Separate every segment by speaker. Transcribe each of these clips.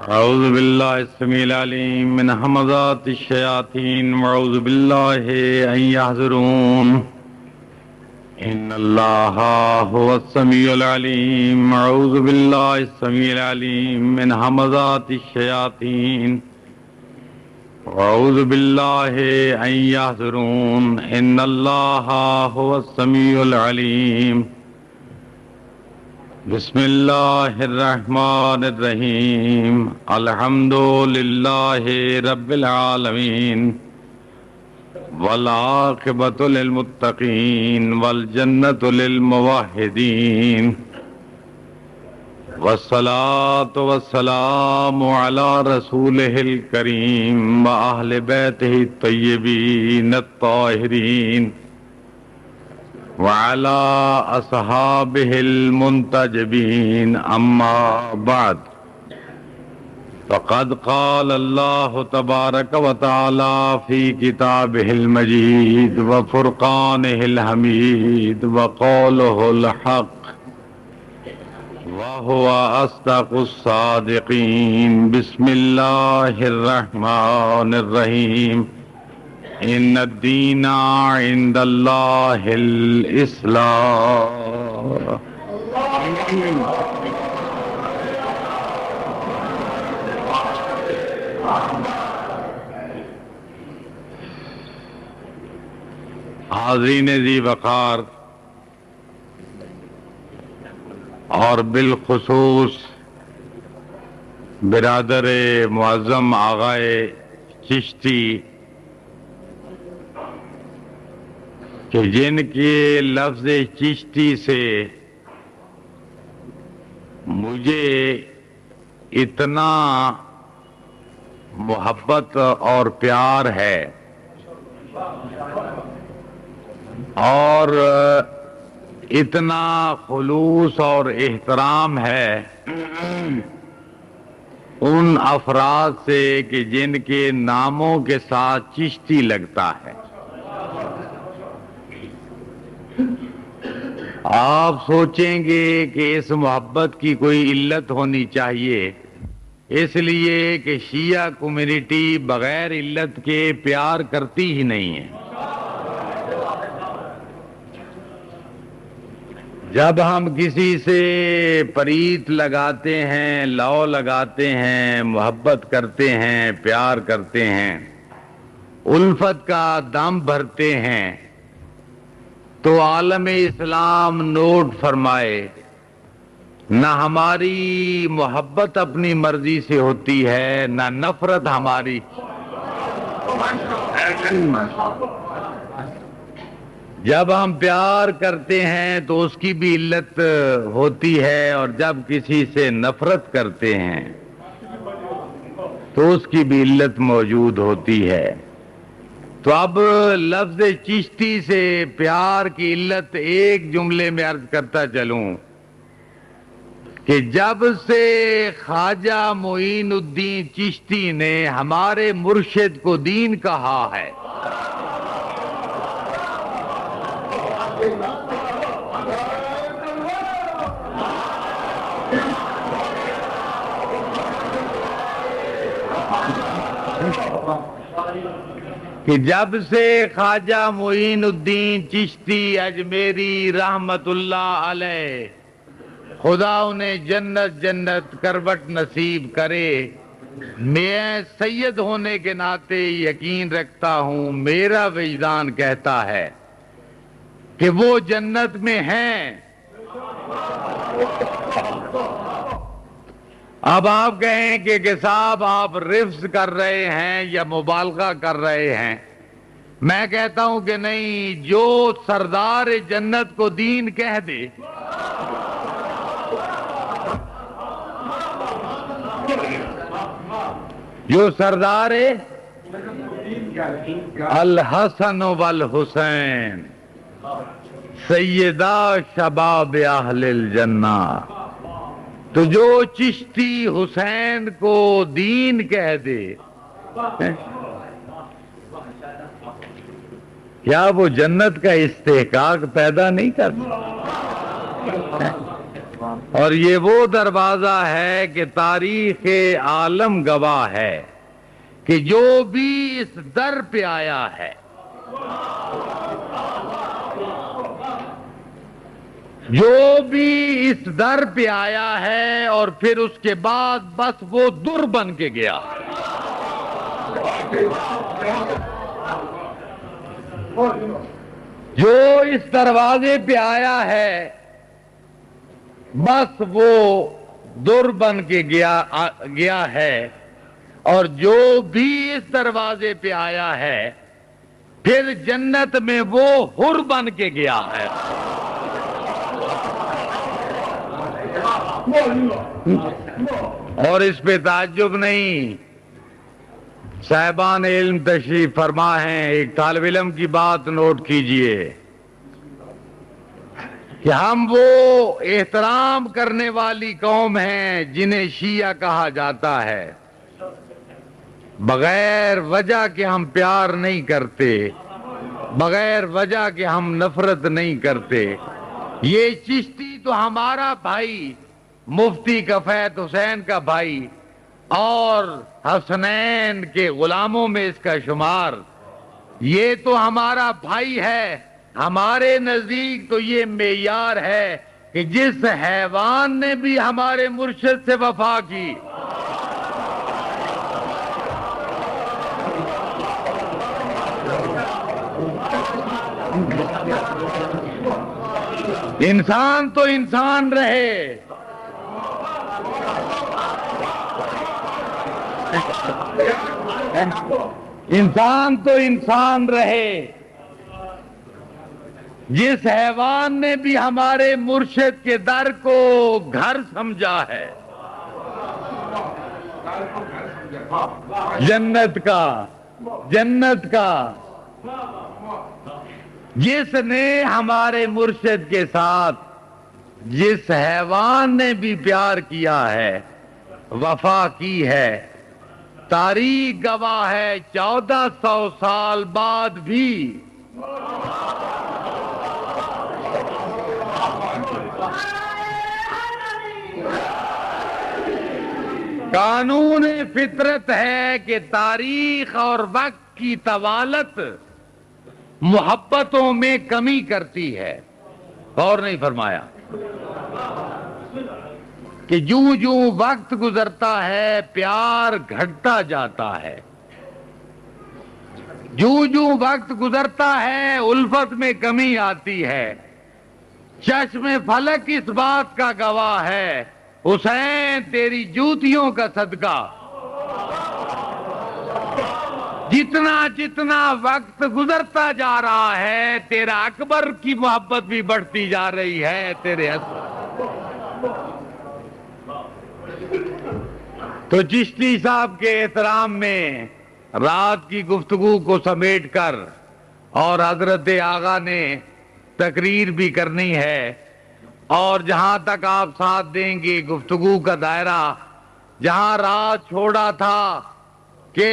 Speaker 1: اعوذ باللہ السمیع العلیم من همزات الشیاطین واعوذ باللہ ان یحضرون ان اللہ هو السمیع العلیم اعوذ باللہ السمیع العلیم من همزات الشیاطین واعوذ باللہ ان یحضرون ان اللہ هو السمیع العلیم بسم اللہ الرحمن الرحیم الحمد للہ رب العالمین والعاقبۃ للمتقین والجنۃ للموحدین والصلاة والسلام علی رسولہ الکریم وأہل بیتہ الطیبین الطاہرین وعلى أصحابه المنتجبين أما بعد فقد قال الله تبارك وتعالى في كتابه المجيد وفرقانه الحميد وقوله الحق وهو أصدق الصادقين بسم الله الرحمن الرحيم ان الدین عند اللہ الاسلام حاضرین ذی وقار اور بالخصوص برادر معظم آغائے چشتی کہ جن کے لفظ چشتی سے مجھے اتنا محبت اور پیار ہے اور اتنا خلوص اور احترام ہے ان افراد سے کہ جن کے ناموں کے ساتھ چشتی لگتا ہے، آپ سوچیں گے کہ اس محبت کی کوئی علت ہونی چاہیے، اس لیے کہ شیعہ کمیونٹی بغیر علت کے پیار کرتی ہی نہیں ہے۔ جب ہم کسی سے پریت لگاتے ہیں، لو لگاتے ہیں، محبت کرتے ہیں، پیار کرتے ہیں، الفت کا دم بھرتے ہیں، تو عالم اسلام نوٹ فرمائے نہ ہماری محبت اپنی مرضی سے ہوتی ہے، نہ نفرت ہماری۔ جب ہم پیار کرتے ہیں تو اس کی بھی علت ہوتی ہے، اور جب کسی سے نفرت کرتے ہیں تو اس کی بھی علت موجود ہوتی ہے۔ تو اب لفظ چشتی سے پیار کی علت ایک جملے میں عرض کرتا چلوں کہ جب سے خواجہ معین الدین چشتی نے ہمارے مرشد کو دین کہا ہے، کہ جب سے خواجہ معین الدین چشتی اجمیری رحمت اللہ علیہ، خدا انہیں جنت جنت کروٹ نصیب کرے، میں سید ہونے کے ناطے یقین رکھتا ہوں، میرا وجدان کہتا ہے کہ وہ جنت میں ہیں۔ اب آپ کہیں کہ صاحب آپ رفض کر رہے ہیں یا مبالغہ کر رہے ہیں، میں کہتا ہوں کہ نہیں، جو سردار جنت کو دین کہہ دے، جو سردار الحسن والحسین سیدہ شباب اہل الجنہ، تو جو چشتی حسین کو دین کہہ دے کیا وہ جنت کا استحقاق پیدا نہیں کرتا؟ اور یہ وہ دروازہ ہے کہ تاریخ عالم گواہ ہے کہ جو بھی اس در پہ آیا ہے، جو بھی اس در پہ آیا ہے اور پھر اس کے بعد بس وہ در بن کے گیا، جو اس دروازے پہ آیا ہے بس وہ در بن کے گیا ہے، اور جو بھی اس دروازے پہ آیا ہے پھر جنت میں وہ حر بن کے گیا ہے۔ اور اس پہ تعجب نہیں، صاحبان علم تشریف فرما ہیں، ایک طالب علم کی بات نوٹ کیجئے کہ ہم وہ احترام کرنے والی قوم ہیں جنہیں شیعہ کہا جاتا ہے، بغیر وجہ کے ہم پیار نہیں کرتے، بغیر وجہ کے ہم نفرت نہیں کرتے۔ یہ چشتی تو ہمارا بھائی، مفتی کفایت حسین کا بھائی اور حسنین کے غلاموں میں اس کا شمار، یہ تو ہمارا بھائی ہے۔ ہمارے نزدیک تو یہ معیار ہے کہ جس حیوان نے بھی ہمارے مرشد سے وفا کی، انسان تو انسان رہے، انسان تو انسان رہے، جس حیوان نے بھی ہمارے مرشد کے در کو گھر سمجھا ہے، جنت کا جس نے ہمارے مرشد کے ساتھ، جس حیوان نے بھی پیار کیا ہے، وفا کی ہے، تاریخ گواہ ہے 1400 سال بعد بھی قانون فطرت ہے کہ تاریخ اور وقت کی طوالت محبتوں میں کمی کرتی ہے۔ غور نہیں فرمایا کہ جوں جوں وقت گزرتا ہے پیار گھٹتا جاتا ہے، جوں جوں وقت گزرتا ہے الفت میں کمی آتی ہے۔ چشم فلک اس بات کا گواہ ہے، حسین تیری جوتیوں کا صدقہ، جتنا جتنا وقت گزرتا جا رہا ہے تیرا اکبر کی محبت بھی بڑھتی جا رہی ہے تیرے تو چشتی صاحب کے احترام میں رات کی گفتگو کو سمیٹ کر اور حضرت آغا نے تقریر بھی کرنی ہے، اور جہاں تک آپ ساتھ دیں گے گفتگو کا دائرہ جہاں رات چھوڑا تھا کہ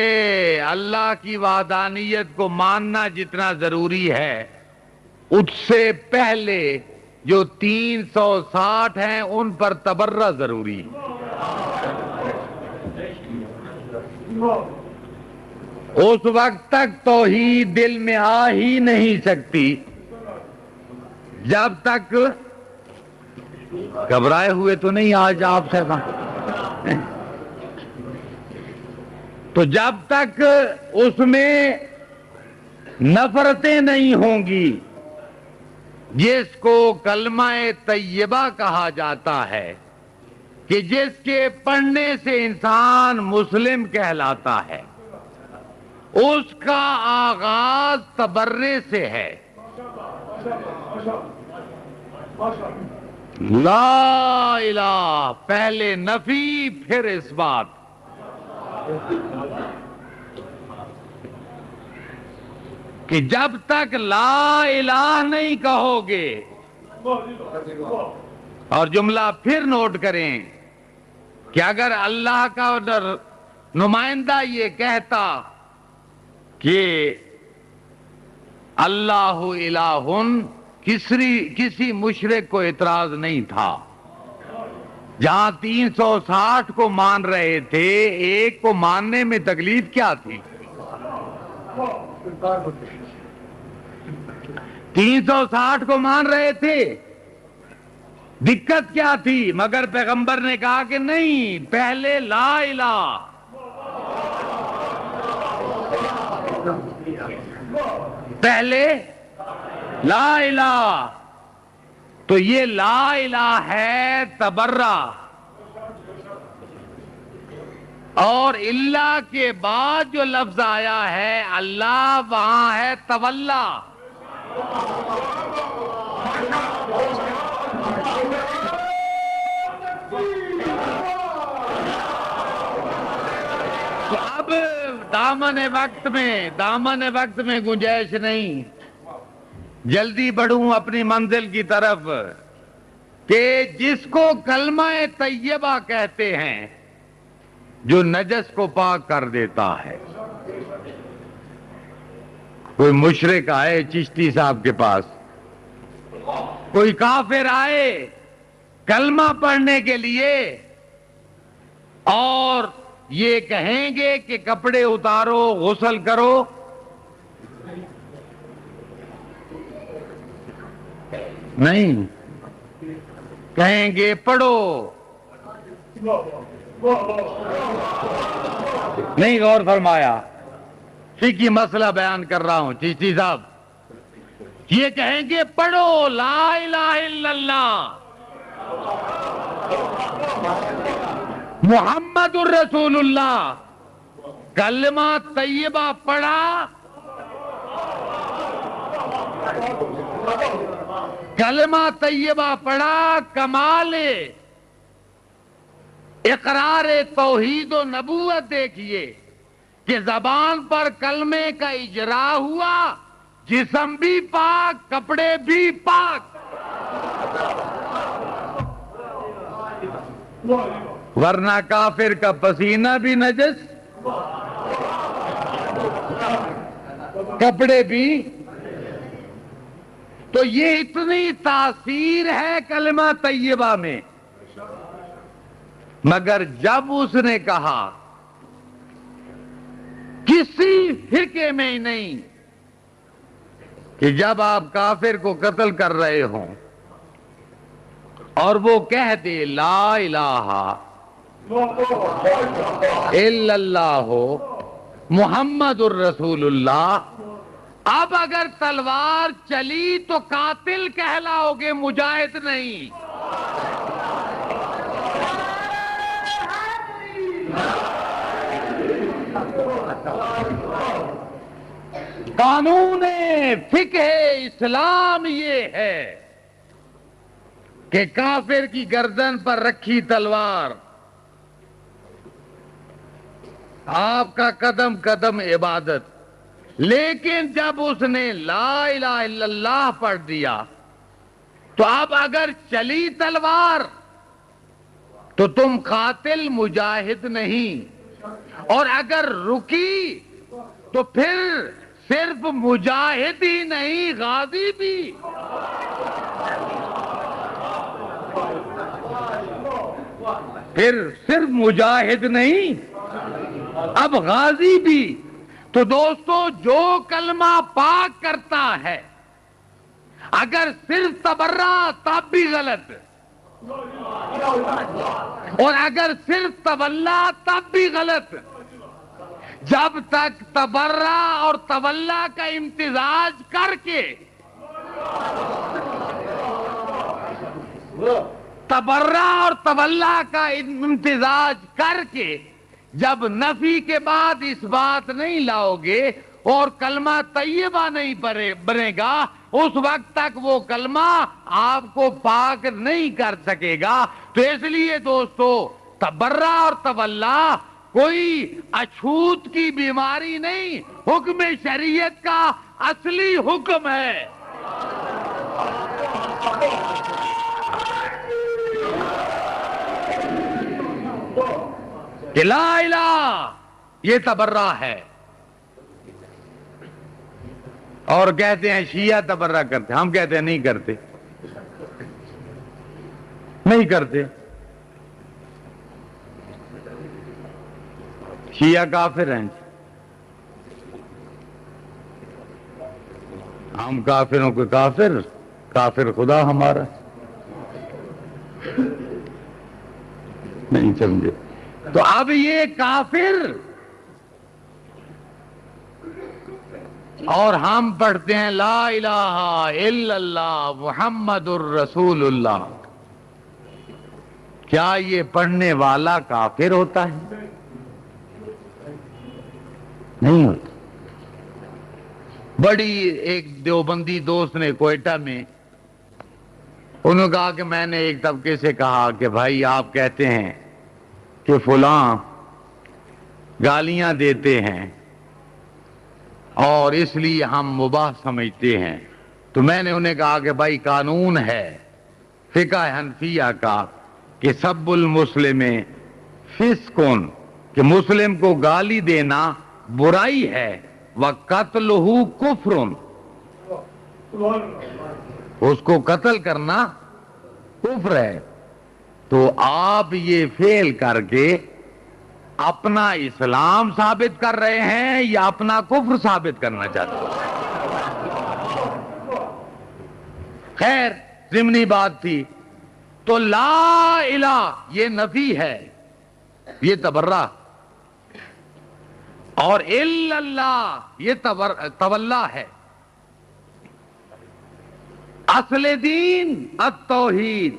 Speaker 1: اللہ کی وحدانیت کو ماننا جتنا ضروری ہے، اس سے پہلے جو 360 ہیں ان پر تبرہ ضروری ہے۔ اس وقت تک توحید دل میں آ ہی نہیں سکتی جب تک گھبرائے ہوئے تو نہیں آج آپ سے تو جب تک اس میں نفرتیں نہیں ہوں گی، جس کو کلمہ طیبہ کہا جاتا ہے کہ جس کے پڑھنے سے انسان مسلم کہلاتا ہے، اس کا آغاز تبرے سے ہے۔ لا الہ پہلے نفی پھر اس بات، کہ جب تک لا الہ نہیں کہو گے، اور جملہ پھر نوٹ کریں کہ اگر اللہ کا نمائندہ یہ کہتا کہ اللہ الہ، کسی مشرک کو اعتراض نہیں تھا. جہاں 360 کو مان رہے تھے، ایک کو ماننے میں تکلیف کیا تھی؟ 360 کو مان رہے تھے، دقت کیا تھی؟ مگر پیغمبر نے کہا کہ نہیں، پہلے لا الہ. پہلے لا الہ. تو یہ لا الہ ہے تبرہ، اور اللہ کے بعد جو لفظ آیا ہے اللہ، وہاں ہے تولا. تو اب دامن وقت میں گنجائش نہیں. جلدی بڑھوں اپنی منزل کی طرف کہ جس کو کلمہ طیبہ کہتے ہیں، جو نجس کو پاک کر دیتا ہے. کوئی مشرک آئے چشتی صاحب کے پاس، کوئی کافر آئے کلمہ پڑھنے کے لیے اور یہ کہیں گے کہ کپڑے اتارو، غسل کرو، نہیں، کہیں گے پڑھو. نہیں غور فرمایا، فقہی مسئلہ بیان کر رہا ہوں چشتی صاحب. یہ کہیں گے پڑھو لا الہ الا اللہ محمد الرسول اللہ. کلمہ طیبہ پڑھا، کلمہ طیبہ پڑھا، کمال اقرار توحید و نبوت دیکھیے کہ زبان پر کلمے کا اجرا ہوا، جسم بھی پاک، کپڑے بھی پاک. ورنہ کافر کا پسینہ بھی نجس، کپڑے بھی. تو یہ اتنی تاثیر ہے کلمہ طیبہ میں. مگر جب اس نے کہا کسی فرقے میں ہی نہیں کہ جب آپ کافر کو قتل کر رہے ہوں اور وہ کہہ دے لا الہ الا اللہ محمد الرسول اللہ، اب اگر تلوار چلی تو قاتل کہلاؤ گے، مجاہد نہیں. قانون فقہ اسلام یہ ہے کہ کافر کی گردن پر رکھی تلوار، آپ کا قدم قدم عبادت. لیکن جب اس نے لا الہ الا اللہ پڑھ دیا تو اب اگر چلی تلوار تو تم قاتل مجاہد نہیں، اور اگر رکی تو پھر صرف مجاہد ہی نہیں، غازی بھی. پھر صرف مجاہد نہیں، اب غازی بھی. تو دوستو، جو کلمہ پاک کرتا ہے اگر صرف تبرہ تب بھی غلط، اور اگر صرف تولا تب بھی غلط. جب تک تبرہ اور تولا کا امتزاج کر کے، تبرہ اور تولا کا امتزاج کر کے جب نفی کے بعد اس بات نہیں لاؤ گے اور کلمہ طیبہ نہیں بنے گا، اس وقت تک وہ کلمہ آپ کو پاک نہیں کر سکے گا. تو اس لیے دوستو، تبرہ اور تولا کوئی اچھوت کی بیماری نہیں، حکم شریعت کا اصلی حکم ہے. کہ لا الہ یہ تبرہ ہے، اور کہتے ہیں شیعہ تبرہ کرتے، ہم کہتے ہیں نہیں کرتے، نہیں کرتے. شیعہ کافر ہیں، ہم کافروں کے کافر، کافر خدا ہمارا. نہیں سمجھے؟ تو اب یہ کافر، اور ہم پڑھتے ہیں لا الہ الا اللہ محمد الرسول اللہ. کیا یہ پڑھنے والا کافر ہوتا ہے؟ نہیں ہوتا. بڑی ایک دیوبندی دوست نے کوئٹہ میں، انہوں نے کہا کہ میں نے ایک طبقے سے کہا کہ بھائی آپ کہتے ہیں کہ فلاں گالیاں دیتے ہیں اور اس لیے ہم مباح سمجھتے ہیں. تو میں نے انہیں کہا کہ بھائی قانون ہے فقہ حنفیہ کا کہ سب المسلم فسقن، کہ مسلم کو گالی دینا برائی ہے، وَقَتْلُهُ كُفْرٌ، اس کو قتل کرنا کفر ہے. تو آپ یہ فعل کر کے اپنا اسلام ثابت کر رہے ہیں یا اپنا کفر ثابت کرنا چاہتے ہیں؟ خیر ضمنی بات تھی. تو لا الہ یہ نفی ہے، یہ تبرہ، اور الا اللہ یہ تولا ہے. اصل دین التوحید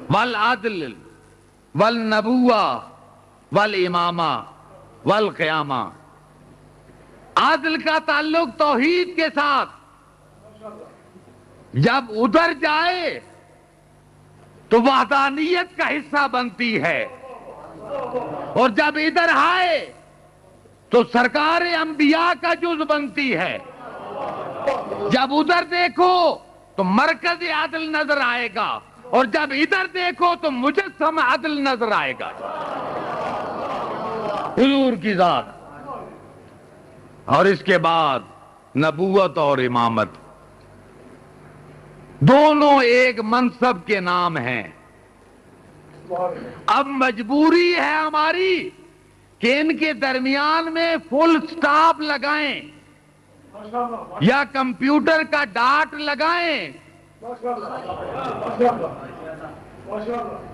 Speaker 1: والعدل والنبوہ والامامہ والقیامہ. عدل کا تعلق توحید کے ساتھ، جب ادھر جائے تو وحدانیت کا حصہ بنتی ہے، اور جب ادھر آئے تو سرکار انبیاء کا جز بنتی ہے. جب ادھر دیکھو تو مرکز عدل نظر آئے گا، اور جب ادھر دیکھو تو مجسم عدل نظر آئے گا، حضور کی ذات. اور اس کے بعد نبوت اور امامت دونوں ایک منصب کے نام ہیں. اب مجبوری ہے ہماری کہ ان کے درمیان میں فل سٹاپ لگائیں یا کمپیوٹر کا ڈاٹ لگائیں،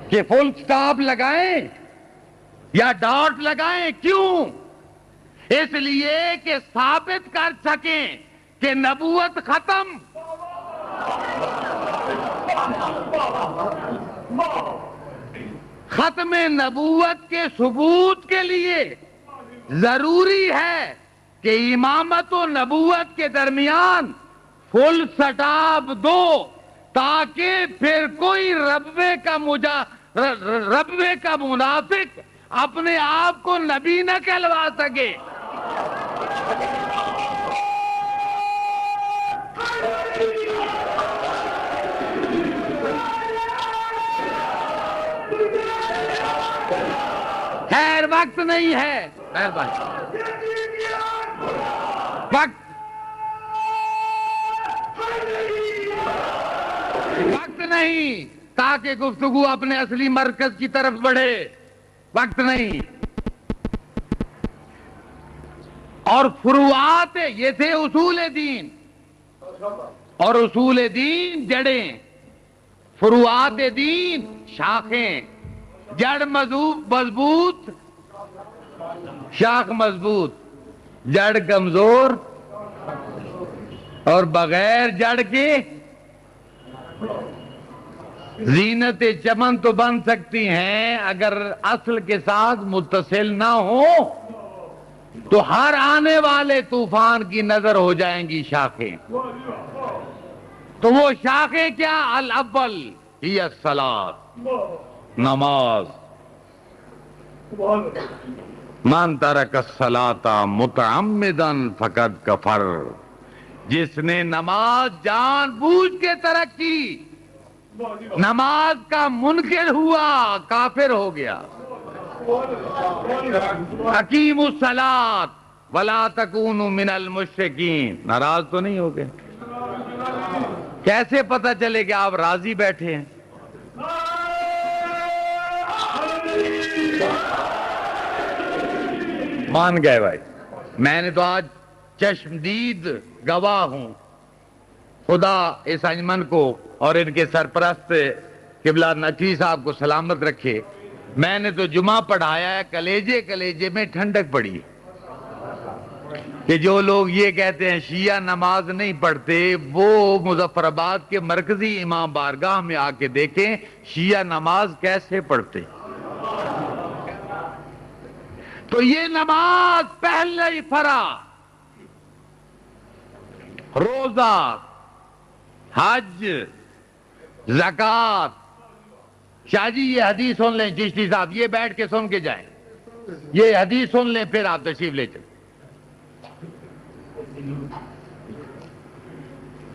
Speaker 1: کہ فل سٹاپ لگائیں یا ڈاٹ لگائیں. کیوں؟ اس لیے کہ ثابت کر سکیں کہ نبوت ختم، ختم نبوت کے ثبوت کے لیے ضروری ہے کہ امامت و نبوت کے درمیان فل سٹاپ دو، تاکہ پھر کوئی ربوے کا منافق اپنے آپ کو نبی نہ کہلوا سکے. خیر وقت نہیں ہے، خیر بھائی وقت نہیں، تاکہ گفتگو اپنے اصلی مرکز کی طرف بڑھے. وقت نہیں. اور فروعات یہ تھے اصول دین، اور اصول دین جڑیں، فروعات دین شاخیں. جڑ مضبوط، شاخ مضبوط، جڑ کمزور اور بغیر جڑ کے زینت چمن تو بن سکتی ہیں، اگر اصل کے ساتھ متصل نہ ہو تو ہر آنے والے طوفان کی نظر ہو جائیں گی شاخیں. تو وہ شاخیں کیا؟ الاول ہی الصلاۃ، نماز. من ترک الصلاۃ متعمدا فقد کفر، جس نے نماز جان بوجھ کے ترک کی، نماز کا منکر ہوا، کافر ہو گیا. اقیموا الصلاۃ ولا تکونوا من المشرکین. ناراض تو نہیں ہو گئے؟ کیسے پتہ چلے کہ آپ راضی بیٹھے ہیں؟ مان گئے بھائی. میں نے تو آج چشمدید گواہ ہوں. خدا اس انجمن کو اور ان کے سرپرست قبلہ نقوی صاحب کو سلامت رکھے. میں نے تو جمعہ پڑھایا ہے، کلیجے کلیجے میں ٹھنڈک پڑی کہ جو لوگ یہ کہتے ہیں شیعہ نماز نہیں پڑھتے، وہ مظفر آباد کے مرکزی امام بارگاہ میں آ کے دیکھیں شیعہ نماز کیسے پڑھتے. تو یہ نماز پہلے ہی فرا، روزہ، حج، زکوٰۃ. شاہ جی یہ حدیث سن لیں، چشتی صاحب یہ بیٹھ کے سن کے جائیں، یہ حدیث سن لیں پھر آپ تشریف لے چلیں.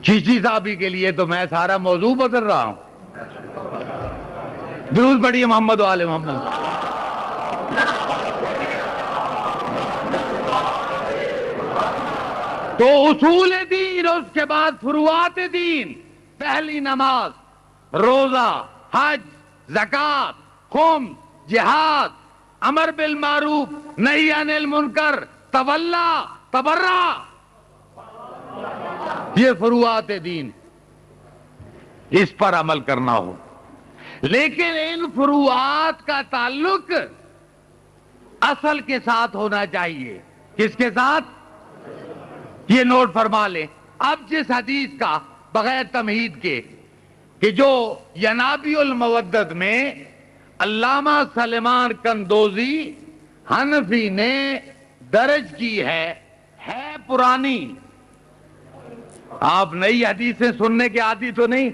Speaker 1: چشتی صاحب ہی کے لیے تو میں سارا موضوع بدل رہا ہوں. درود پڑھیے محمد و آل محمد. تو اصول دین، اس کے بعد فروعات دین. پہلی نماز، روزہ، حج، زکوٰۃ، خمس، جہاد، امر بالمعروف، نہی عن المنکر، تولا، تبرع. یہ فروعات دین، اس پر عمل کرنا ہو. لیکن ان فروعات کا تعلق اصل کے ساتھ ہونا چاہیے. کس کے ساتھ؟ یہ نوٹ فرما لیں. اب جس حدیث کا بغیر تمہید کے کہ جو ینابیع المودت میں علامہ سلیمان قندوزی حنفی نے درج کی ہے پرانی. آپ نئی حدیثیں سننے کے عادی تو نہیں؟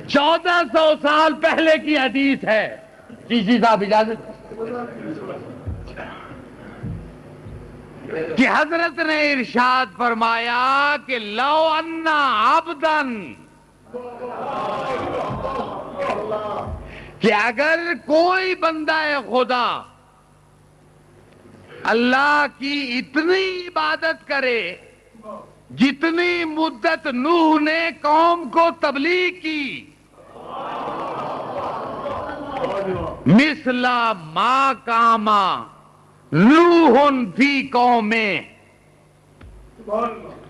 Speaker 1: 1400 سال پہلے کی حدیث ہے. چیشی صاحب اجازت کہ حضرت نے ارشاد فرمایا کہ لو ان عبدن، کہ اگر کوئی بندہ خدا اللہ کی اتنی عبادت کرے جتنی مدت نوح نے قوم کو تبلیغ کی، مثل ما قام نوح فی قوم،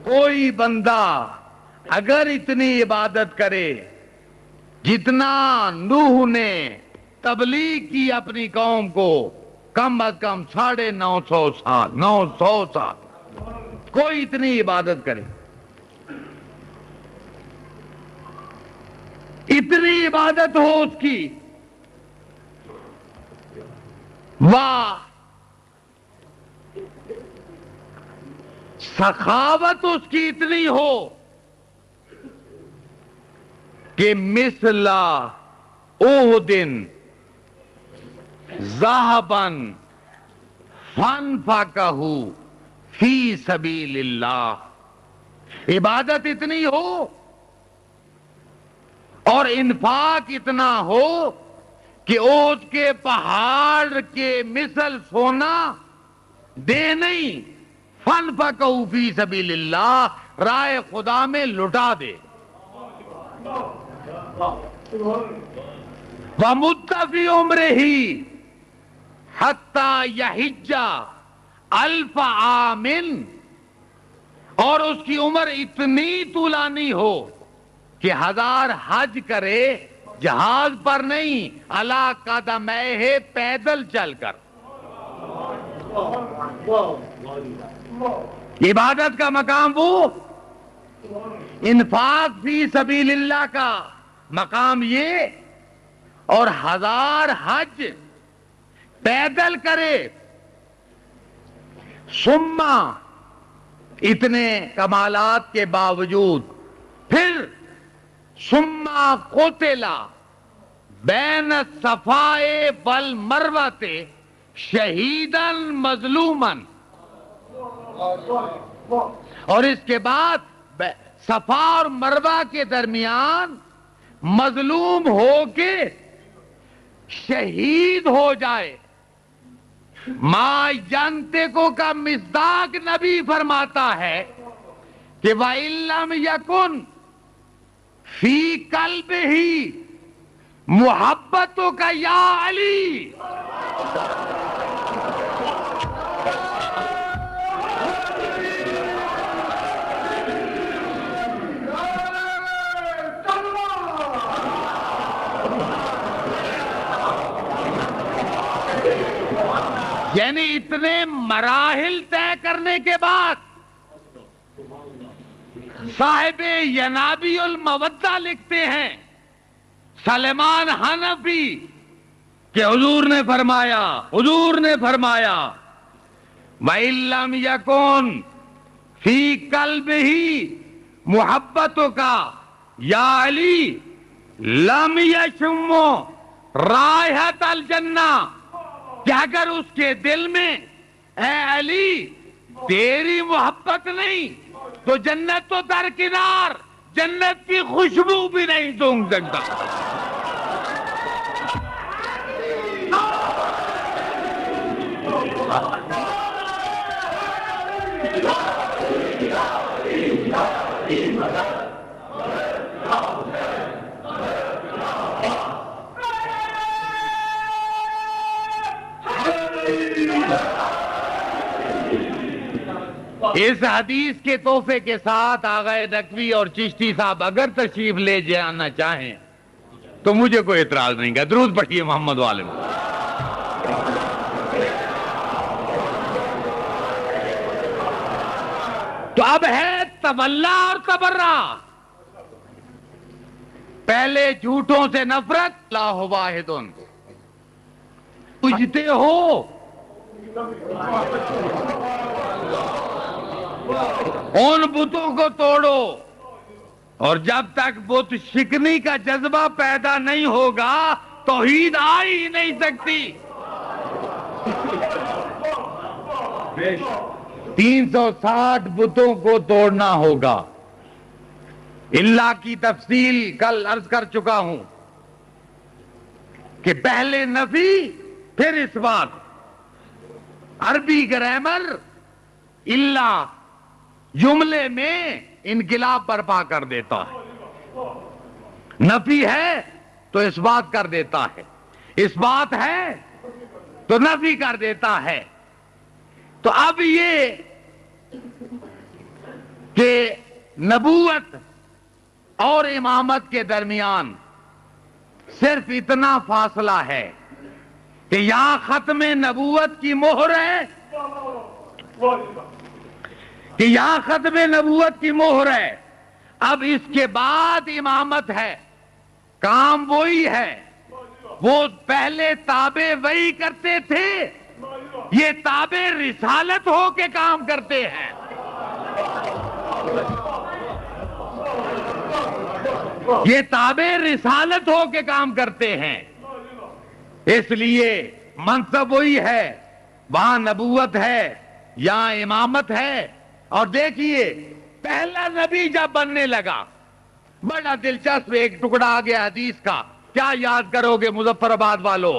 Speaker 1: کوئی بندہ اگر اتنی عبادت کرے جتنا نوح نے تبلیغ کی اپنی قوم کو، کم از کم 950 سال، 900 سال کوئی اتنی عبادت کرے، اتنی عبادت ہو اس کی، واہ سخاوت اس کی اتنی ہو کہ مثل احد ذهبا فانفقہ فی سبیل اللہ. عبادت اتنی ہو اور انفاق اتنا ہو کہ احد کے پہاڑ کے مثل سونا دے نہیں، فانفقہ فی سبیل اللہ، راہ خدا میں لٹا دے. وَمُدَّ فِي عُمْرِهِ حَتَّى يَحِجَّ أَلْفَ عَامٍ، اور اس کی عمر اتنی طولانی ہو کہ 1000 حج کرے، جہاز پر نہیں، عَلَىٰ قَدَمَيْهِ، پیدل چل کر. عبادت کا مقام وہ، انفاق فی سبیل اللہ کا مقام یہ، اور 1000 حج پیدل کرے. ثم اتنے کمالات کے باوجود پھر ثم قتل بین الصفا والمروہ شہیدا مظلوما، اور اس کے بعد صفا اور مروہ کے درمیان مظلوم ہو کے شہید ہو جائے. ما ینطق کا مصداق نبی فرماتا ہے کہ وَإِن لَّمْ يَكُن فِي قَلْبِهِ مُحَبَّتُكَ يَا عَلِي. یعنی اتنے مراحل طے کرنے کے بعد صاحب ینابی المودہ لکھتے ہیں سلیمان حنفی کہ حضور نے فرمایا وَإِن لَّمْ يَكُن فِي قَلْبِهِ مُحَبَّتُكَ يَا عَلِي لَمْ يَشُمُّ رَائِحَةَ الْجَنَّةِ. کہ اگر اس کے دل میں اے علی تیری محبت نہیں تو جنت تو درکنار، جنت کی خوشبو بھی نہیں سونگھ سکتا. اس حدیث کے تحفے کے ساتھ آغا نقوی اور چشتی صاحب اگر تشریف لے جانا چاہیں تو مجھے کوئی اعتراض نہیں گا. درود پڑھیے محمد والے میں. تو اب ہے تولا اور تبرہ. پہلے جھوٹوں سے نفرت، اللہ واحد. پوچھتے ہو ان بتوں کو توڑو، اور جب تک بت شکنی کا جذبہ پیدا نہیں ہوگا توحید آ ہی نہیں سکتی. 360 بتوں کو توڑنا ہوگا. اللہ کی تفصیل کل عرض کر چکا ہوں کہ پہلے نفی پھر اس بات. عربی گرامر اللہ جملے میں انقلاب برپا کر دیتا ہے. نفی ہے تو اس بات کر دیتا ہے، اس بات ہے تو نفی کر دیتا ہے. تو اب یہ کہ نبوت اور امامت کے درمیان صرف اتنا فاصلہ ہے کہ یہاں ختم نبوت کی مہر ہے، کہ یہاں ختم نبوت کی مہر ہے. اب اس کے بعد امامت ہے. کام وہی ہے. وہ پہلے تابع وہی کرتے تھے، یہ تابع رسالت ہو کے کام کرتے ہیں. یہ تابع رسالت ہو کے کام کرتے ہیں. اس لیے منصب وہی ہے، وہاں نبوت ہے، یہاں امامت ہے. اور دیکھیے پہلا نبی جب بننے لگا، بڑا دلچسپ ایک ٹکڑا آ گیا حدیث کا. کیا یاد کرو گے مظفر آباد والوں؟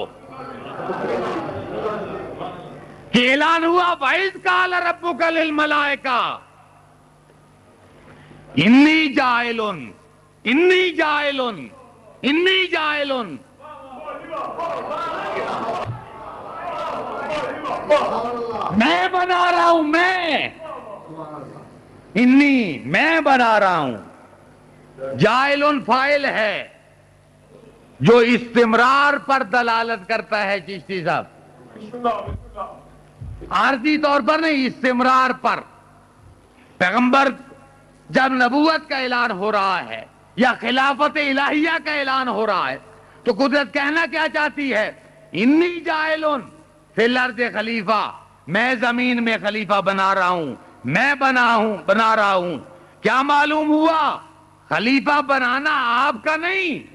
Speaker 1: کہ اعلان ہوا وَإِذْ قَالَ رَبُّكَ لِلْمَلَائِكَةِ إِنِّي جَاعِلٌ إِنِّي جَاعِلٌ إِنِّي جَاعِلٌ. میں بنا رہا ہوں، میں بنا رہا ہوں. جائل فاعل ہے جو استمرار پر دلالت کرتا ہے. چشتی صاحب عارضی طور پر نہیں، استمرار پر. پیغمبر جب نبوت کا اعلان ہو رہا ہے یا خلافت الہیہ کا اعلان ہو رہا ہے تو قدرت کہنا کیا چاہتی ہے؟ انی جاعلن فی الارض خلیفہ، میں زمین میں خلیفہ بنا رہا ہوں، میں بنا رہا ہوں. کیا معلوم ہوا؟ خلیفہ بنانا آپ کا نہیں،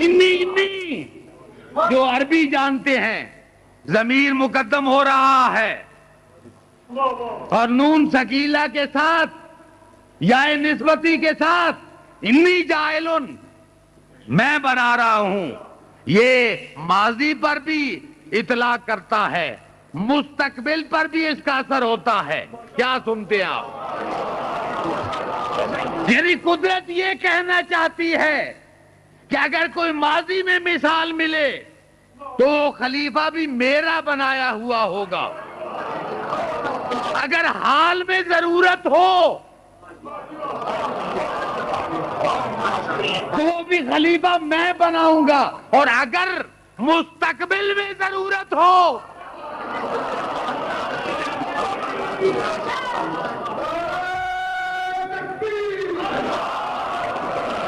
Speaker 1: انی جو عربی جانتے ہیں ضمیر مقدم ہو رہا ہے اور نون ثقیلہ کے ساتھ یا نسبتی کے ساتھ انی جائلن میں بنا رہا ہوں، یہ ماضی پر بھی اطلاق کرتا ہے، مستقبل پر بھی اس کا اثر ہوتا ہے۔ کیا سنتے ہیں آپ؟ یعنی قدرت یہ کہنا چاہتی ہے کہ اگر کوئی ماضی میں مثال ملے تو خلیفہ بھی میرا بنایا ہوا ہوگا، اگر حال میں ضرورت ہو تو وہ بھی خلیفہ میں بناؤں گا، اور اگر مستقبل میں ضرورت ہو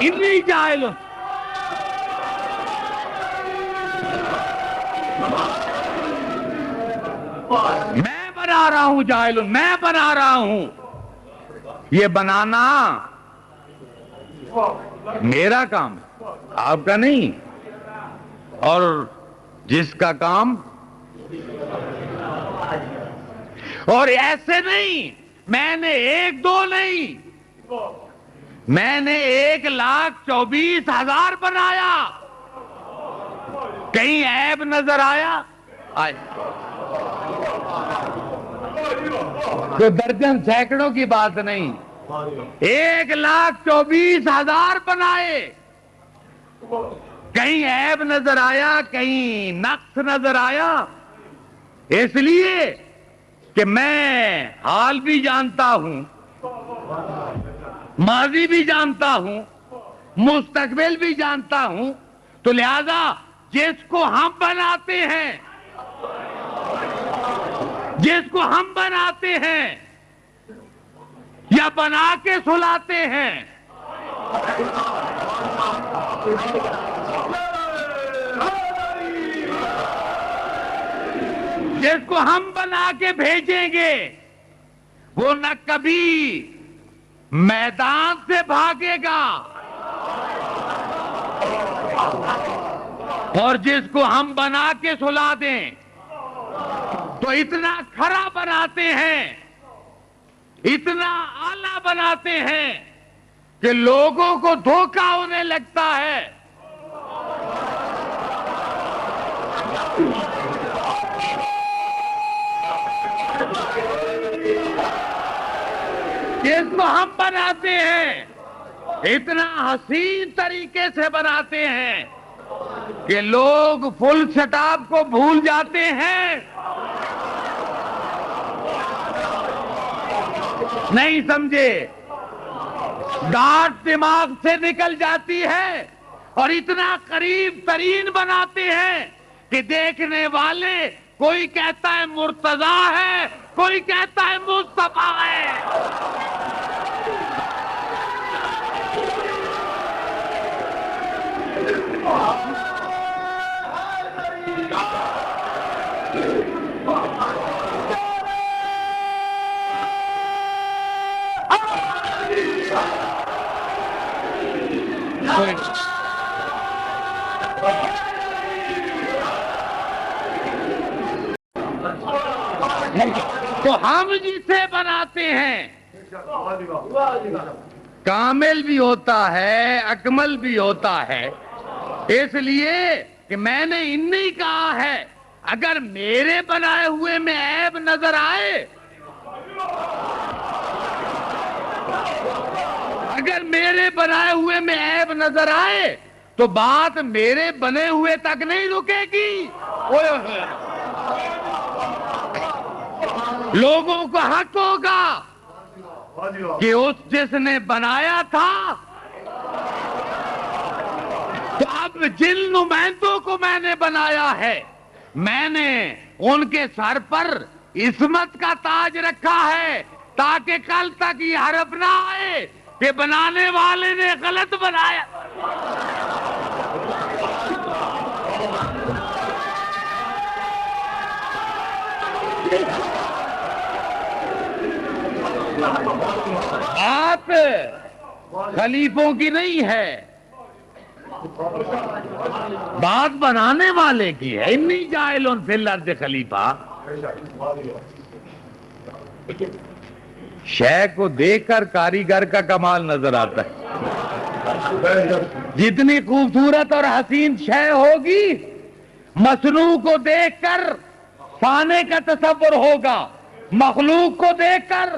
Speaker 1: انی جائل میں بنا رہا ہوں، جائل میں بنا رہا ہوں۔ یہ بنانا میرا کام ہے، آپ کا نہیں، اور جس کا کام، اور ایسے نہیں میں نے 1-2 نہیں، میں نے 1,24,000 بنایا۔ کہیں عیب نظر آیا؟ تو درجن سینکڑوں کی بات نہیں، 1,24,000 بنائے، کہیں عیب نظر آیا، کہیں نقص نظر آیا؟ اس لیے کہ میں حال بھی جانتا ہوں، ماضی بھی جانتا ہوں، مستقبل بھی جانتا ہوں، تو لہذا جس کو ہم بناتے ہیں، جس کو ہم بناتے ہیں یا بنا کے سلاتے ہیں، جس کو ہم بنا کے بھیجیں گے وہ نہ کبھی میدان سے بھاگے گا، اور جس کو ہم بنا کے سلا دیں تو اتنا کھرا بناتے ہیں، اتنا اعلیٰ بناتے ہیں کہ لوگوں کو دھوکہ ہونے لگتا ہے۔ جس کو ہم بناتے ہیں اتنا حسین طریقے سے بناتے ہیں کہ لوگ فل سٹاپ کو بھول جاتے ہیں، نہیں سمجھے، ڈانٹ دماغ سے نکل جاتی ہے، اور اتنا قریب ترین بناتے ہیں کہ دیکھنے والے کوئی کہتا ہے مرتضیٰ ہے، کوئی کہتا ہے مصطفیٰ ہے۔ تو ہم جسے بناتے ہیں کامل بھی ہوتا ہے، اکمل بھی ہوتا ہے، اس لیے کہ میں نے انہی کہا ہے اگر میرے بنائے ہوئے میں عیب نظر آئے، اگر میرے بنائے ہوئے میں عیب نظر آئے تو بات میرے بنے ہوئے تک نہیں رکے گی، لوگوں کو حق ہوگا کہ اس جس نے بنایا تھا، تو اب جن نمائندوں کو میں نے بنایا ہے میں نے ان کے سر پر عصمت کا تاج رکھا ہے، تاکہ کل تک یہ حرف نہ آئے کہ بنانے والے نے غلط بنایا۔ بات خلیفوں کی نہیں ہے، بات بنانے والے کی ہے۔ انی جاعلٌ فی الارض خلیفہ، شے کو دیکھ کر کاریگر کا کمال نظر آتا ہے. جتنی خوبصورت اور حسین شے ہوگی مصنوع کو دیکھ کر فانے کا تصور ہوگا, مخلوق کو دیکھ کر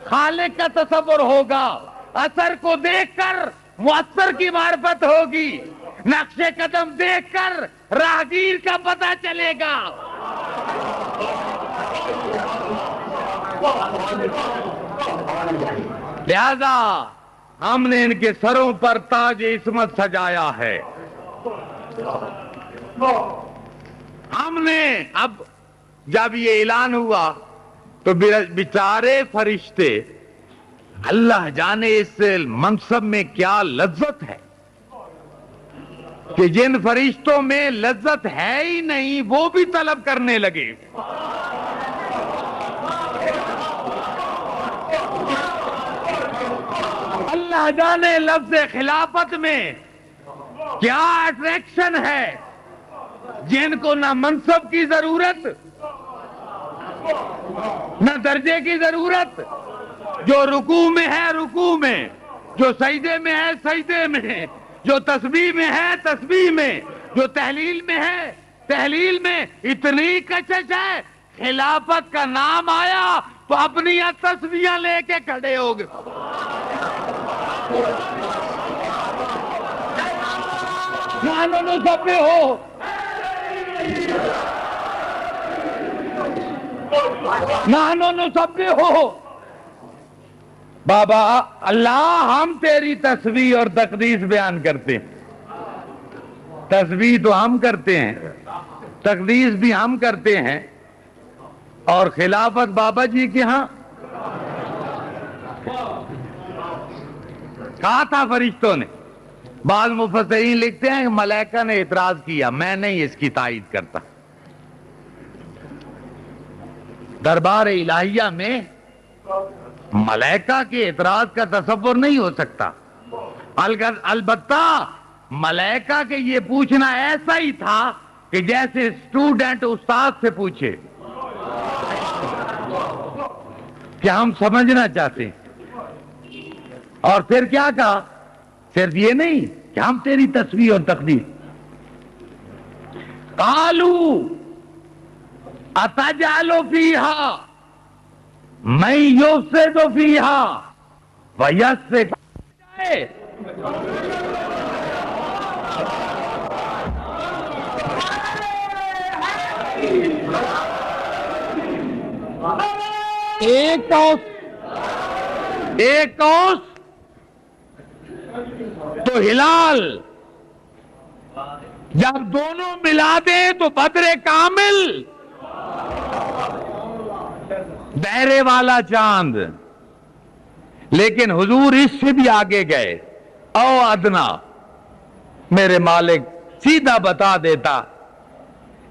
Speaker 1: خالق کا تصور ہوگا, اثر کو دیکھ کر مؤثر کی معرفت ہوگی, نقش قدم دیکھ کر راہگیر کا پتہ چلے گا. لہذا ہم نے ان کے سروں پر تاج عصمت سجایا ہے. ہم نے اب جب یہ اعلان ہوا تو بیچارے فرشتے, اللہ جانے اس منصب میں کیا لذت ہے کہ جن فرشتوں میں لذت ہے ہی نہیں وہ بھی طلب کرنے لگے. اللہ جانے لفظ خلافت میں کیا اٹریکشن ہے, جن کو نہ منصب کی ضرورت نہ درجے کی ضرورت, جو رکوع میں ہے رکوع میں, جو سجدے میں ہے سجدے میں, جو تسبیح میں ہے تسبیح میں, جو تحلیل میں ہے تحلیل میں, اتنی کچش ہے. خلافت کا نام آیا تو اپنی تسبیحاں لے کے کھڑے ہو گئے. نحن نسبح نحن نسبح. بابا اللہ ہم تیری تسبیح اور تقدیس بیان کرتے ہیں. تسبیح تو ہم کرتے ہیں, تقدیس بھی ہم کرتے ہیں, اور خلافت بابا جی کے ہاں. کہا تھا فرشتوں نے. بعض مفسرین لکھتے ہیں کہ ملائکہ نے اعتراض کیا, میں نہیں اس کی تائید کرتا. دربار الہیہ میں ملائکہ کے اعتراض کا تصور نہیں ہو سکتا. البتہ ملائکہ کے یہ پوچھنا ایسا ہی تھا کہ جیسے اسٹوڈنٹ استاد سے پوچھے کہ ہم سمجھنا چاہتے ہیں. اور پھر کیا کہا, صرف یہ نہیں کہ ہم تیری تسبیح اور تقدیس. قالوا اتجعل فیہا من یفسد فیہا ویسفک. ایک قوس تو ہلال, جب دونوں ملا دیں تو بدر کامل, دائرے والا چاند. لیکن حضور اس سے بھی آگے گئے. او ادنا, میرے مالک سیدھا بتا دیتا,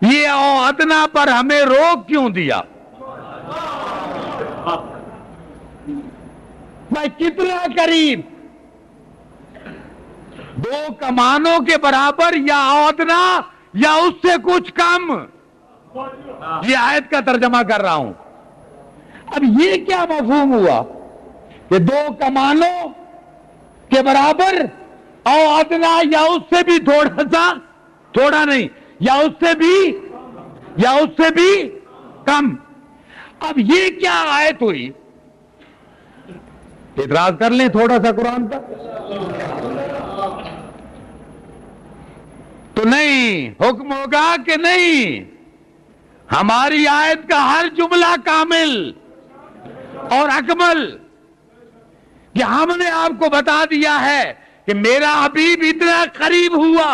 Speaker 1: یہ او ادنا پر ہمیں روک کیوں دیا؟ میں کتنا قریب, دو کمانوں کے برابر یا ادنا یا اس سے کچھ کم. یہ آیت کا ترجمہ کر رہا ہوں. اب یہ کیا مفہوم ہوا کہ دو کمانوں کے برابر او ادنا یا اس سے بھی تھوڑا سا, تھوڑا نہیں, یا اس سے بھی کم. اب یہ کیا آیت ہوئی؟ اعتراض کر لیں تھوڑا سا قرآن کا تو نہیں, حکم ہوگا کہ نہیں. ہماری آیت کا ہر جملہ کامل اور اکمل, کہ ہم نے آپ کو بتا دیا ہے کہ میرا حبیب اتنا قریب ہوا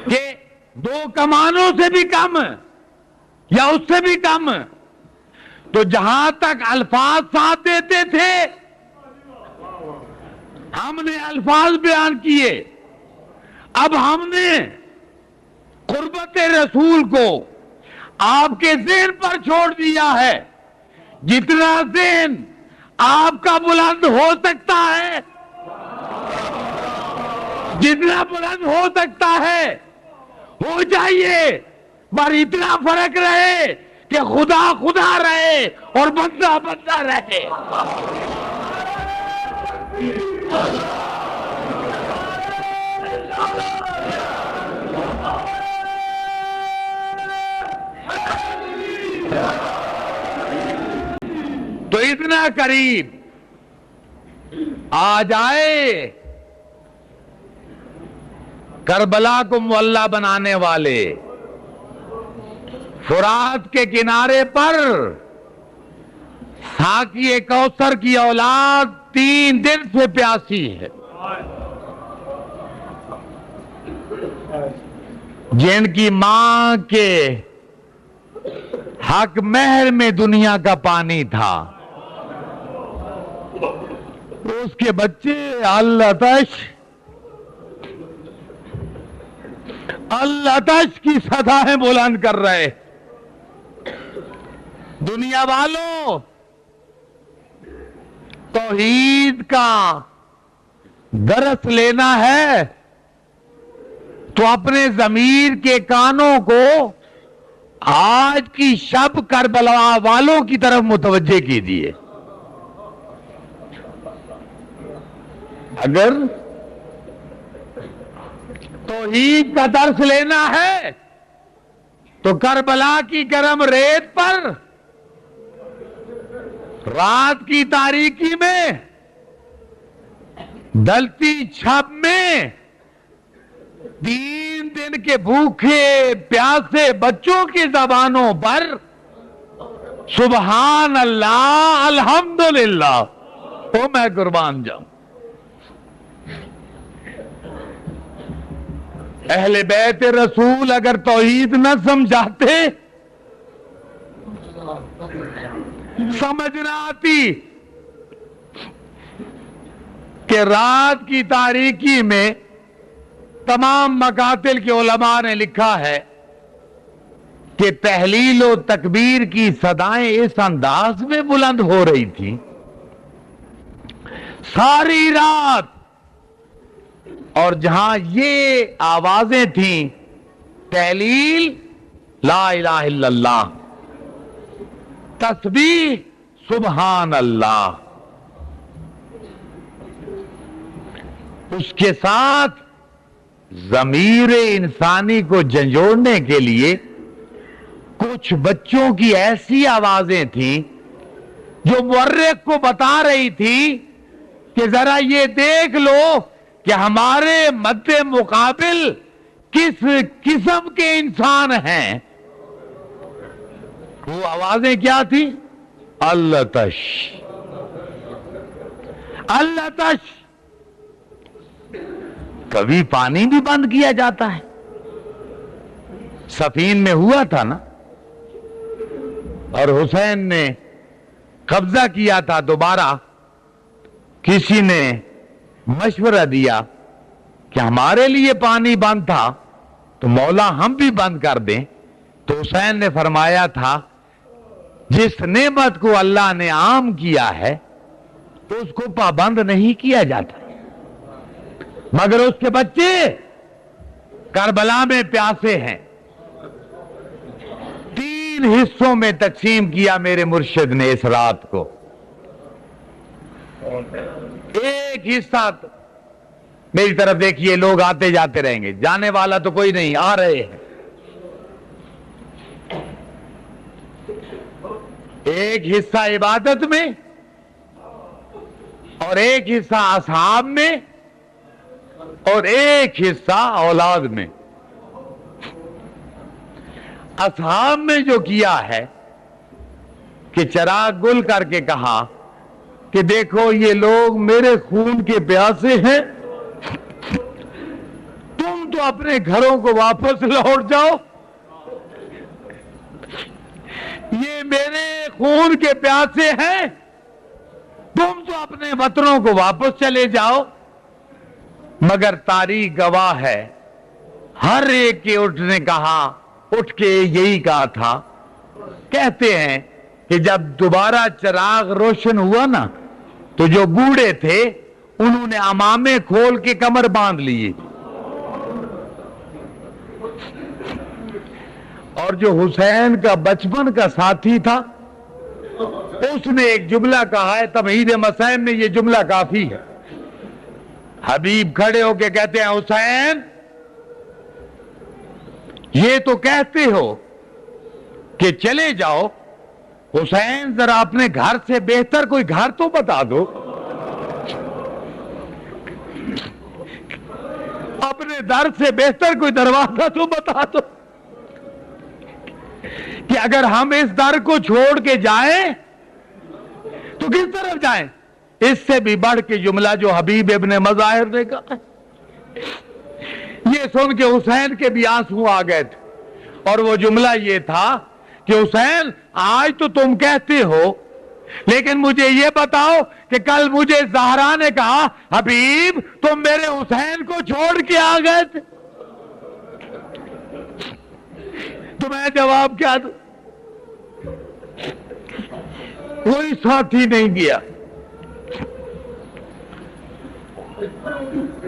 Speaker 1: کہ دو کمانوں سے بھی کم یا اس سے بھی کم. تو جہاں تک الفاظ ساتھ دیتے تھے ہم نے الفاظ بیان کیے. اب ہم نے قربت رسول کو آپ کے ذہن پر چھوڑ دیا ہے. جتنا ذہن آپ کا بلند ہو سکتا ہے, جتنا بلند ہو سکتا ہے ہو جائیے, پر اتنا فرق رہے کہ خدا خدا رہے اور بندہ بندہ رہے. تو اتنا قریب آ جائے کربلا کو معلّہ بنانے والے. فرات کے کنارے پر ساقی کوثر کی اولاد 3 دن سے پیاسی ہے، جن کی ماں کے حق مہر میں دنیا کا پانی تھا. اس کے بچے العطش کی صدایں بلند کر رہے. دنیا والوں، توحید کا درس لینا ہے تو اپنے ضمیر کے کانوں کو آج کی شب کربلا والوں کی طرف متوجہ کیجیے. اگر توحید کا درس لینا ہے تو کربلا کی گرم ریت پر رات کی تاریکی میں ڈلتی چھب میں 3 دن کے بھوکے پیاسے بچوں کی زبانوں پر سبحان اللہ الحمدللہ او میں قربان جاؤں. اہل بیت رسول اگر توحید نہ سمجھاتے، سمجھ نہ آتی کہ رات کی تاریکی میں تمام مقاتل کے علماء نے لکھا ہے کہ تحلیل و تکبیر کی صدائیں اس انداز میں بلند ہو رہی تھی ساری رات، اور جہاں یہ آوازیں تھیں تحلیل لا الہ الا اللہ، تسبیح سبحان اللہ، اس کے ساتھ ضمیر انسانی کو جھنجھوڑنے کے لیے کچھ بچوں کی ایسی آوازیں تھیں جو مورخ کو بتا رہی تھی کہ ذرا یہ دیکھ لو کہ ہمارے مد مقابل کس قسم کے انسان ہیں. وہ آوازیں کیا تھی؟ العطش العطش. کبھی پانی بھی بند کیا جاتا ہے. سفین میں ہوا تھا نا، اور حسین نے قبضہ کیا تھا دوبارہ. کسی نے مشورہ دیا کہ ہمارے لیے پانی بند تھا تو مولا ہم بھی بند کر دیں. تو حسین نے فرمایا تھا جس نعمت کو اللہ نے عام کیا ہے تو اس کو پابند نہیں کیا جاتا. مگر اس کے بچے کربلا میں پیاسے ہیں. 3 حصوں میں تقسیم کیا میرے مرشد نے اس رات کو. ایک حصہ میری طرف دیکھیے، لوگ آتے جاتے رہیں گے، جانے والا تو کوئی نہیں، آ رہے ہیں. ایک حصہ عبادت میں اور ایک حصہ اصحاب میں اور ایک حصہ اولاد میں. اصحاب میں جو کیا ہے کہ چراغ گل کر کے کہا کہ دیکھو یہ لوگ میرے خون کے پیاسے ہیں، تم تو اپنے گھروں کو واپس لوٹ جاؤ. یہ میرے خون کے پیاسے ہیں، تم تو اپنے وطنوں کو واپس چلے جاؤ. مگر تاریخ گواہ ہے، ہر ایک کے اٹھ کے یہی کہا تھا. کہتے ہیں کہ جب دوبارہ چراغ روشن ہوا نا تو جو بوڑھے تھے انہوں نے عمامے کھول کے کمر باندھ لیے اور جو حسین کا بچپن کا ساتھی تھا اس نے ایک جملہ کہا ہے، تمہید مسائب میں یہ جملہ کافی ہے۔ حبیب کھڑے ہو کے کہتے ہیں حسین یہ تو کہتے ہو کہ چلے جاؤ، حسین ذرا اپنے گھر سے بہتر کوئی گھر تو بتا دو، اپنے در سے بہتر کوئی دروازہ تو بتا دو کہ اگر ہم اس در کو چھوڑ کے جائیں تو کس طرف جائیں۔ اس سے بھی بڑھ کے جملہ جو حبیب ابن مظاہر نے کہا، یہ سن کے حسین کے بھی آنسو آ گئے تھے، اور وہ جملہ یہ تھا کہ حسین آج تو تم کہتے ہو، لیکن مجھے یہ بتاؤ کہ کل مجھے زہرا نے کہا حبیب تم میرے حسین کو چھوڑ کے آ گئے تھے، تو میں جواب کیا دوں؟ کوئی ساتھی نہیں گیا۔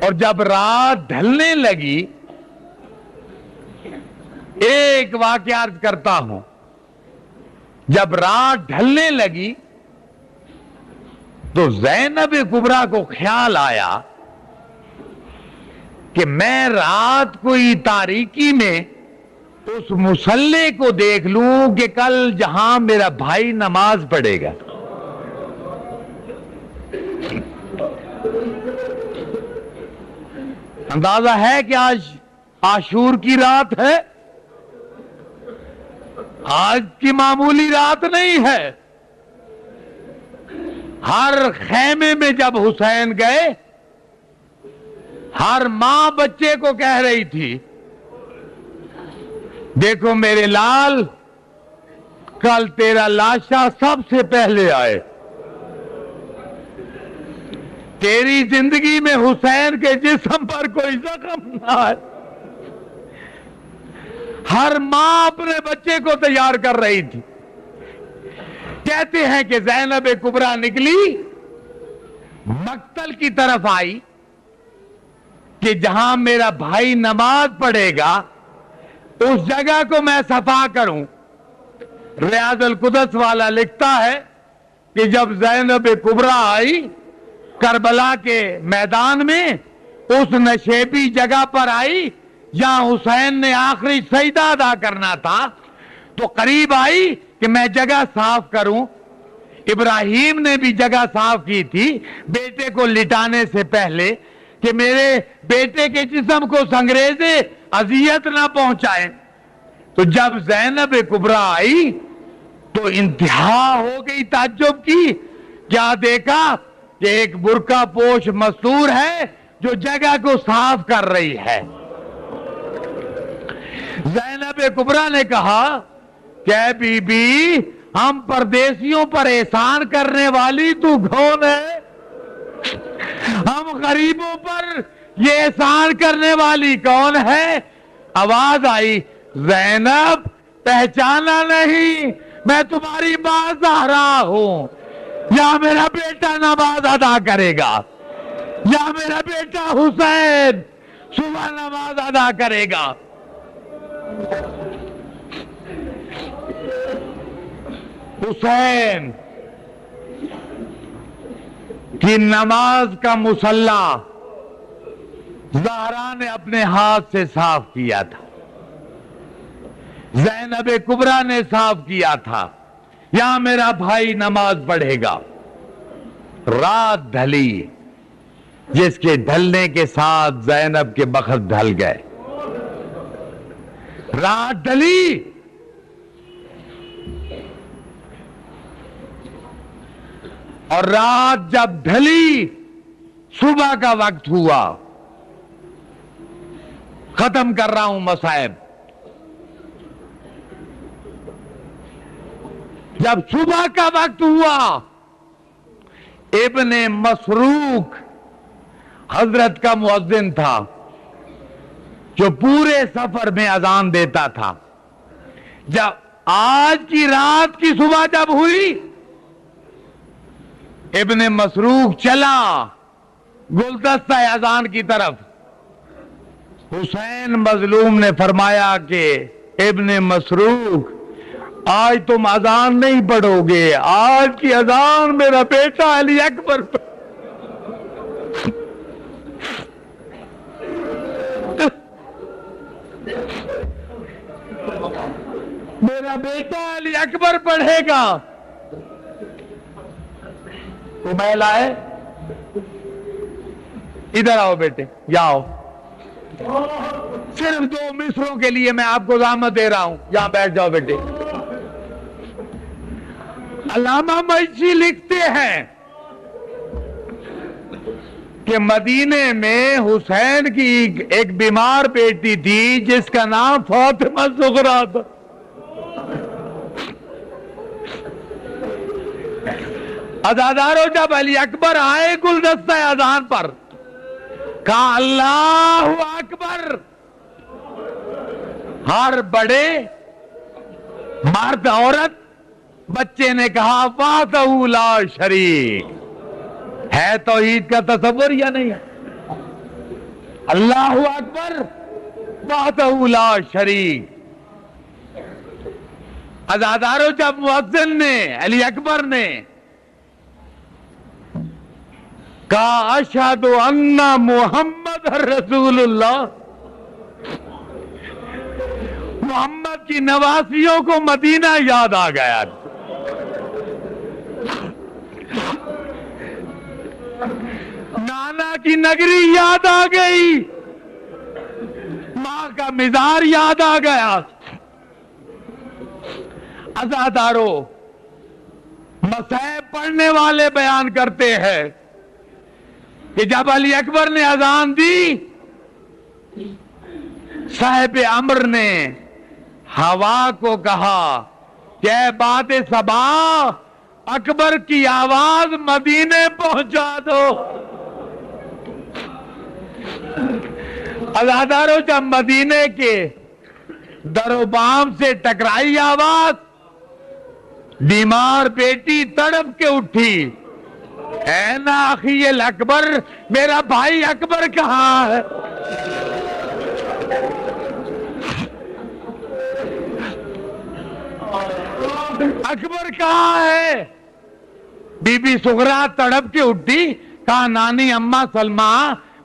Speaker 1: اور جب رات ڈھلنے لگی، ایک واقعہ عرض کرتا ہوں، جب رات ڈھلنے لگی تو زینب کبریٰ کو خیال آیا کہ میں رات کوئی تاریکی میں اس مصلی کو دیکھ لوں کہ کل جہاں میرا بھائی نماز پڑھے گا۔ اندازہ ہے کہ آج عاشور کی رات ہے، آج کی معمولی رات نہیں ہے۔ ہر خیمے میں جب حسین گئے، ہر ماں بچے کو کہہ رہی تھی دیکھو میرے لال، کل تیرا لاشا سب سے پہلے آئے، تیری زندگی میں حسین کے جسم پر کوئی زخم نہ آئے۔ ہر ماں اپنے بچے کو تیار کر رہی تھی۔ کہتے ہیں کہ زینب کبریٰ نکلی، مقتل کی طرف آئی کہ جہاں میرا بھائی نماز پڑھے گا اس جگہ کو میں صفا کروں۔ ریاض القدس والا لکھتا ہے کہ جب زینب کبریٰ آئی کربلا کے میدان میں، اس نشیبی جگہ پر آئی جہاں حسین نے آخری سجدہ ادا کرنا تھا، تو قریب آئی کہ میں جگہ صاف کروں۔ ابراہیم نے بھی جگہ صاف کی تھی بیٹے کو لٹانے سے پہلے کہ میرے بیٹے کے جسم کو سنگریزے اذیت نہ پہنچائیں۔ تو جب زینب کبریٰ آئی تو انتہا ہو گئی تعجب کی، کیا دیکھا کہ ایک برقع پوش مستور ہے جو جگہ کو صاف کر رہی ہے۔ زینب کبریٰ نے کہا کہ اے بی بی، ہم پردیسیوں پر احسان کرنے والی تو کون ہے؟ ہم غریبوں پر یہ احسان کرنے والی کون ہے؟ آواز آئی زینب پہچانا نہیں، میں تمہاری ماں زہرا ہوں، یا میرا بیٹا نماز ادا کرے گا، یا میرا بیٹا حسین صبح نماز ادا کرے گا۔ حسین کی نماز کا مصلی زہرا نے اپنے ہاتھ سے صاف کیا تھا، زینب کبریٰ نے صاف کیا تھا، یہاں میرا بھائی نماز پڑھے گا۔ رات ڈھلی، جس کے ڈھلنے کے ساتھ زینب کے بخت ڈھل گئے۔ رات ڈھلی، اور رات جب ڈھلی صبح کا وقت ہوا۔ ختم کر رہا ہوں مصائب۔ جب صبح کا وقت ہوا، ابن مسروق حضرت کا مؤذن تھا جو پورے سفر میں اذان دیتا تھا۔ جب آج کی رات کی صبح جب ہوئی، ابن مسروق چلا گلدستہ اذان کی طرف۔ حسین مظلوم نے فرمایا کہ ابن مسروق آج تم اذان نہیں پڑھو گے، آج کی اذان میرا بیٹا علی اکبر میرا بیٹا علی اکبر پڑھے گا۔ کمیل آئے، ادھر آؤ بیٹے، یا آؤ، صرف 2 مصروں کے لیے میں آپ کو زحمت دے رہا ہوں، یہاں بیٹھ جاؤ بیٹے۔ علامہ معیشی لکھتے ہیں کہ مدینے میں حسین کی ایک بیمار بیٹی تھی جس کا نام فاطمہ زہرا تھا۔ عزادارو جب علی اکبر آئے گلدستہ اذان پر، کہا اللہ اکبر، ہر بڑے مرد عورت بچے نے کہا وحدہ لا شریک، ہے توحید کا تصور یا نہیں ہے؟ اللہ اکبر وحدہ لا شریک۔ عزادارو جب مؤذن نے، علی اکبر نے کہا اشہد ان محمد رسول اللہ، محمد کی نواسیوں کو مدینہ یاد آ گیا، نانا کی نگری یاد آ گئی، ماں کا مزار یاد آ گیا۔ عزادارو، مصائب پڑھنے والے بیان کرتے ہیں کہ جب علی اکبر نے اذان دی، صاحب امر نے ہوا کو کہا کہ اے باد صبا، اکبر کی آواز مدینے پہنچا دو۔ عزادارو جب مدینے کے در و بام سے ٹکرائی آواز، بیمار بیٹی تڑپ کے اٹھی، اے نا اخی الاکبر، میرا بھائی اکبر کہاں ہے؟ اکبر کہاں ہے؟ بی بی سغرا تڑپ کے اٹھی، کہا نانی اماں سلمہ،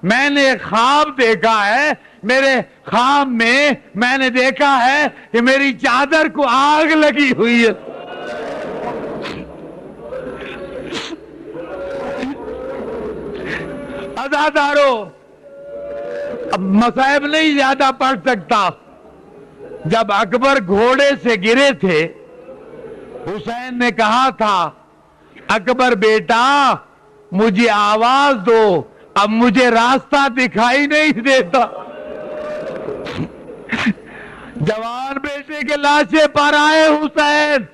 Speaker 1: میں نے ایک خواب دیکھا ہے، میرے خواب میں میں نے دیکھا ہے کہ میری چادر کو آگ لگی ہوئی ہے۔ عزادارو، اب مصائب نہیں زیادہ پڑھ سکتا۔ جب اکبر گھوڑے سے گرے تھے، حسین نے کہا تھا اکبر بیٹا مجھے آواز دو، اب مجھے راستہ دکھائی نہیں دیتا۔ جوان بیٹے کے لاشے پر آئے حسین،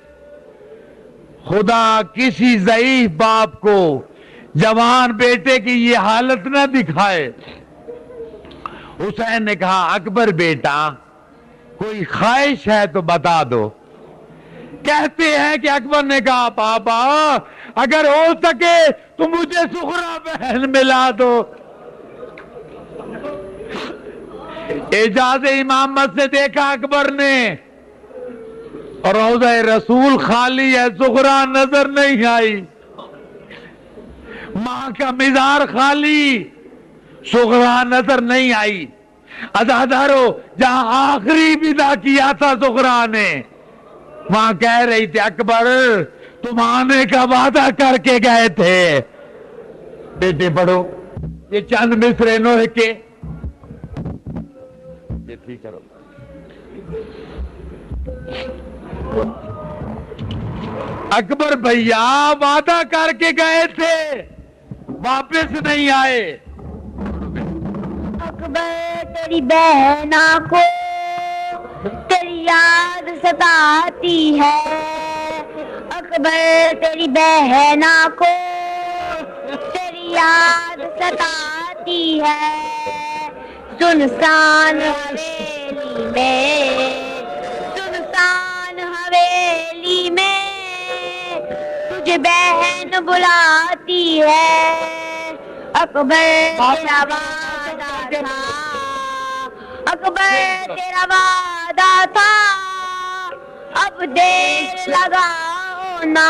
Speaker 1: خدا کسی ضعیف باپ کو جوان بیٹے کی یہ حالت نہ دکھائے۔ حسین نے کہا اکبر بیٹا کوئی خواہش ہے تو بتا دو۔ کہتے ہیں کہ اکبر نے کہا پاپا اگر ہو سکے تو مجھے سغرا بہن ملا دو۔ اعجاز امامت سے دیکھا اکبر نے، روضہ رسول خالی ہے، سغرا نظر نہیں آئی، ماں کا مزار خالی، سغرا نظر نہیں آئی۔ عزادارو، جہاں آخری ودا کیا تھا سغرا نے، وہاں کہہ رہی تھی اکبر تم آنے کا وعدہ کر کے گئے تھے۔ بیٹے پڑھو یہ چند مصرے نوح کے، یہ ٹھیک کرو۔ اکبر بھیا وعدہ کر کے گئے تھے، واپس نہیں آئے۔
Speaker 2: اکبر تیری بہنا کو تیری یاد ستاتی ہے، اکبر تیری بہنا کو تیری یاد ستاتی ہے، سنسان حویلی میں، سنسان حویلی میں تجھے بہن بلاتی ہے، اکبر تیرا وعدہ تھا، اکبر تیرا وعدہ تھا اب دیر لگا ہونا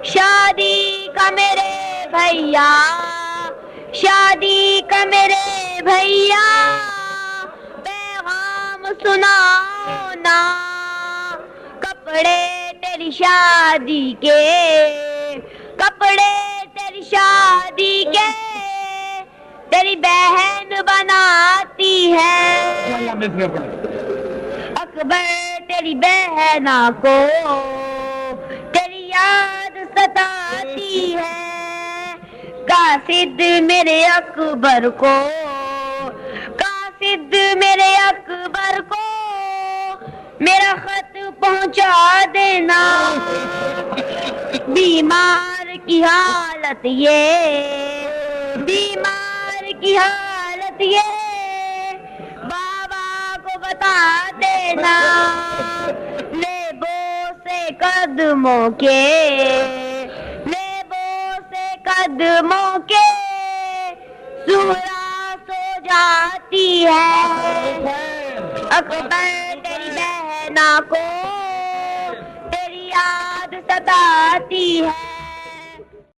Speaker 2: شادی کا میرے بھیا شادی کا میرے بھیا پیغام سناؤ نا کپڑے تیری شادی کے کپڑے تیری شادی کے تیری بہن بناتی ہے اکبر تیری بہنا کو تیری یاد ستاتی ہے قاصد میرے اکبر کو قاصد میرے اکبر کو میرا خط پہنچا دینا بیمار کی حالت یہ بیمار کی حالت یہ بابا کو بتا دینا لیبوں سے قدموں کے لیبوں سے قدموں کے سورا سو جاتی ہے اکبر تیری بہنا کو تیری یاد ستاتی ہے